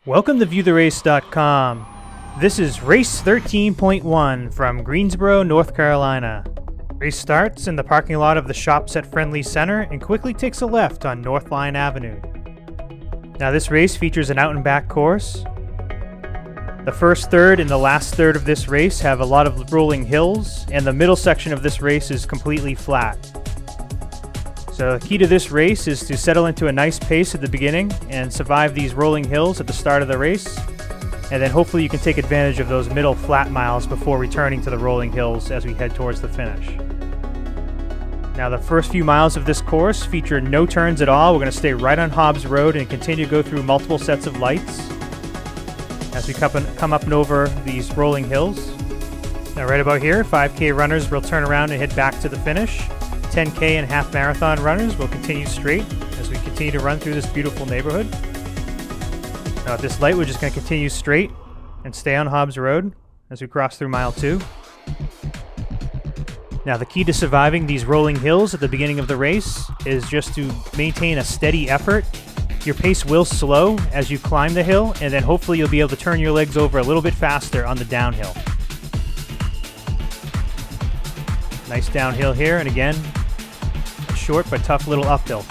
Welcome to ViewTheRace.com. This is Race 13.1 from Greensboro, North Carolina. Race starts in the parking lot of the Shops at Friendly Center and quickly takes a left on North Line Avenue. Now this race features an out and back course. The first third and the last third of this race have a lot of rolling hills, and the middle section of this race is completely flat. So the key to this race is to settle into a nice pace at the beginning and survive these rolling hills at the start of the race. And then hopefully you can take advantage of those middle flat miles before returning to the rolling hills as we head towards the finish. Now the first few miles of this course feature no turns at all. We're going to stay right on Hobbs Road and continue to go through multiple sets of lights as we come up and over these rolling hills. Now right about here, 5K runners will turn around and head back to the finish. 10K and half marathon runners will continue straight as we continue to run through this beautiful neighborhood. Now at this light, we're just going to continue straight and stay on Hobbs Road as we cross through mile 2. Now the key to surviving these rolling hills at the beginning of the race is just to maintain a steady effort. Your pace will slow as you climb the hill, and then hopefully you'll be able to turn your legs over a little bit faster on the downhill. Nice downhill here, and again, a short but tough little uphill.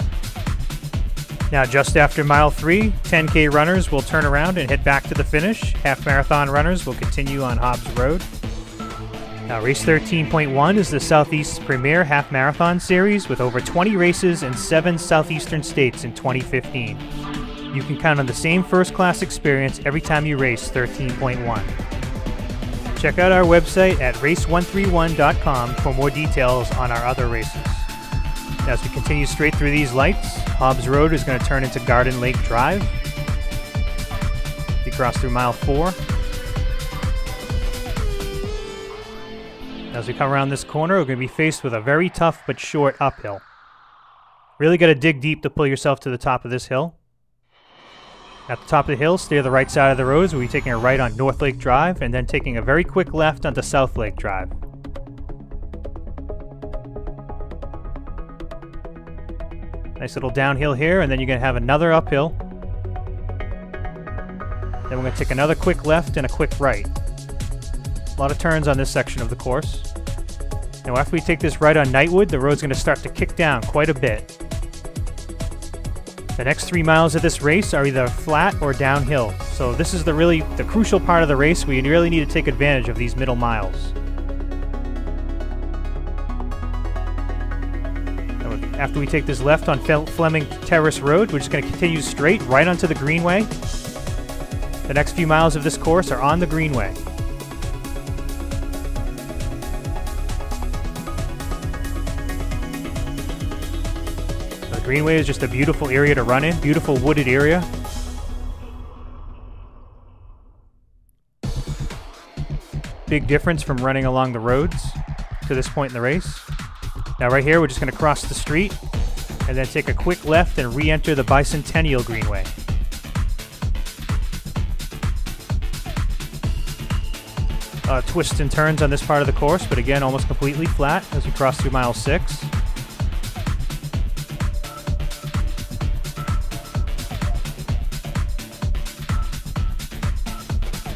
Now just after mile 3, 10K runners will turn around and head back to the finish. Half marathon runners will continue on Hobbs Road. Now race 13.1 is the Southeast's premier half marathon series with over 20 races in 7 southeastern states in 2015. You can count on the same first-class experience every time you race 13.1. Check out our website at race131.com for more details on our other races. As we continue straight through these lights, Hobbs Road is going to turn into Garden Lake Drive. We cross through mile 4. As we come around this corner, we're going to be faced with a very tough but short uphill. Really got to dig deep to pull yourself to the top of this hill. At the top of the hill, stay to the right side of the roads. We'll be taking a right on North Lake Drive and then taking a very quick left onto South Lake Drive. Nice little downhill here, and then you're going to have another uphill. Then we're going to take another quick left and a quick right. A lot of turns on this section of the course. Now after we take this right on Knightwood, the road's going to start to kick down quite a bit. The next 3 miles of this race are either flat or downhill, so this is the crucial part of the race where you really need to take advantage of these middle miles. After we take this left on Fleming Terrace Road, we're just going to continue straight right onto the Greenway. The next few miles of this course are on the Greenway. Greenway is just a beautiful area to run in, beautiful wooded area. Big difference from running along the roads to this point in the race. Now right here, we're just going to cross the street and then take a quick left and re-enter the Bicentennial Greenway. Twists and turns on this part of the course, but again, almost completely flat as we cross through mile 6.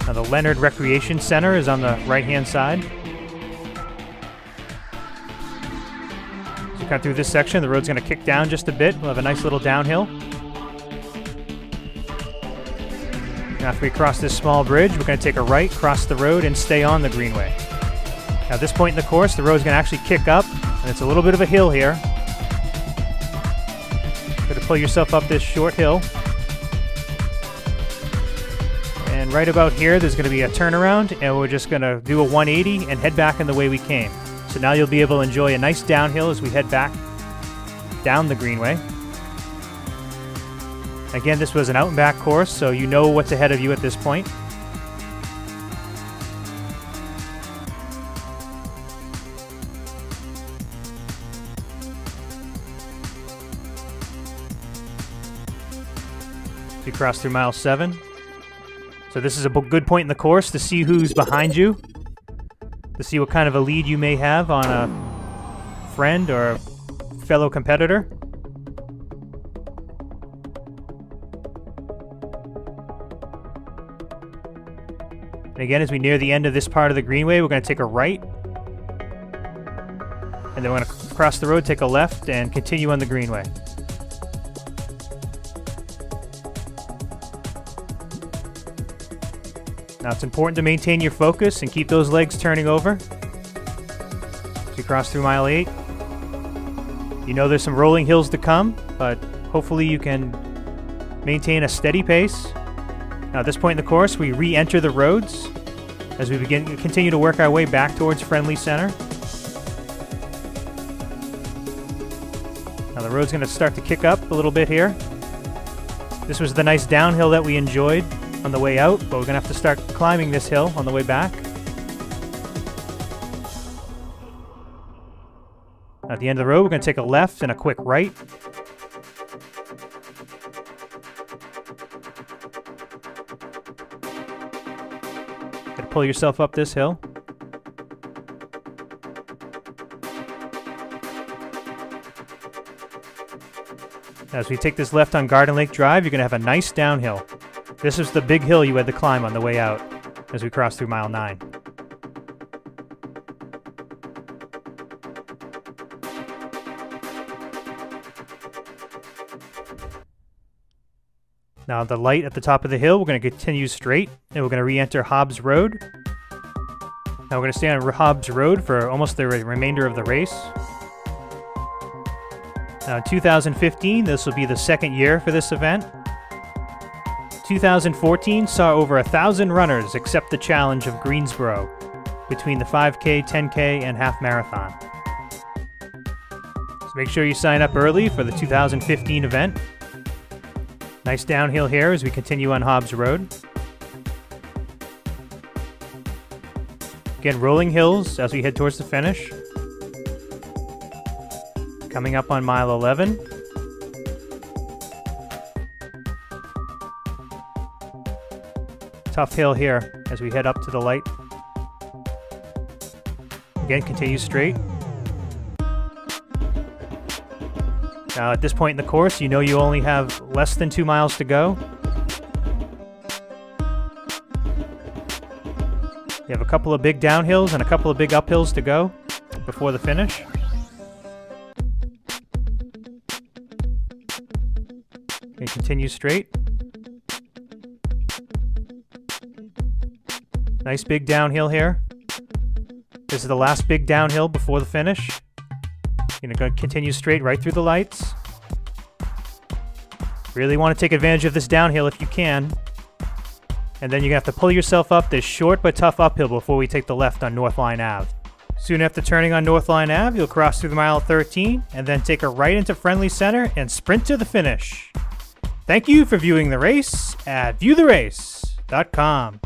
Now the Leonard Recreation Center is on the right-hand side. As we come through this section, the road's going to kick down just a bit. We'll have a nice little downhill. Now after we cross this small bridge, we're going to take a right, cross the road, and stay on the Greenway. Now at this point in the course, the road's going to actually kick up, and it's a little bit of a hill here. Got to pull yourself up this short hill. And right about here, there's going to be a turnaround, and we're just going to do a 180 and head back in the way we came. So now you'll be able to enjoy a nice downhill as we head back down the Greenway. Again, this was an out and back course, so you know what's ahead of you at this point. So you cross through mile 7. So this is a good point in the course to see who's behind you, to see what kind of a lead you may have on a friend or a fellow competitor. And again, as we near the end of this part of the greenway, we're going to take a right. And then we're going to cross the road, take a left, and continue on the greenway. Now it's important to maintain your focus and keep those legs turning over. As we cross through mile 8. You know there's some rolling hills to come, but hopefully you can maintain a steady pace. Now at this point in the course, we re-enter the roads as we continue to work our way back towards Friendly Center. Now the road's going to start to kick up a little bit here. This was the nice downhill that we enjoyed on the way out, but we're going to have to start climbing this hill on the way back. At the end of the road, we're going to take a left and a quick right. Got to pull yourself up this hill. As we take this left on Garden Lake Drive, you're going to have a nice downhill. This is the big hill you had to climb on the way out as we cross through mile 9. Now the light at the top of the hill, we're going to continue straight, and we're going to re-enter Hobbs Road. Now we're going to stay on Hobbs Road for almost the remainder of the race. Now in 2015, this will be the second year for this event. 2014 saw over 1,000 runners accept the challenge of Greensboro between the 5K, 10K, and half marathon. So make sure you sign up early for the 2015 event. Nice downhill here as we continue on Hobbs Road. Again, rolling hills as we head towards the finish. Coming up on mile 11. Tough hill here as we head up to the light. Again, continue straight. Now at this point in the course, you know you only have less than 2 miles to go. You have a couple of big downhills and a couple of big uphills to go before the finish. Okay, continue straight. Nice big downhill here. This is the last big downhill before the finish. You're going to continue straight right through the lights. Really want to take advantage of this downhill if you can. And then you're going to have to pull yourself up this short but tough uphill before we take the left on Northline Ave. Soon after turning on Northline Ave, you'll cross through the mile 13 and then take a right into Friendly Center and sprint to the finish. Thank you for viewing the race at viewtherace.com.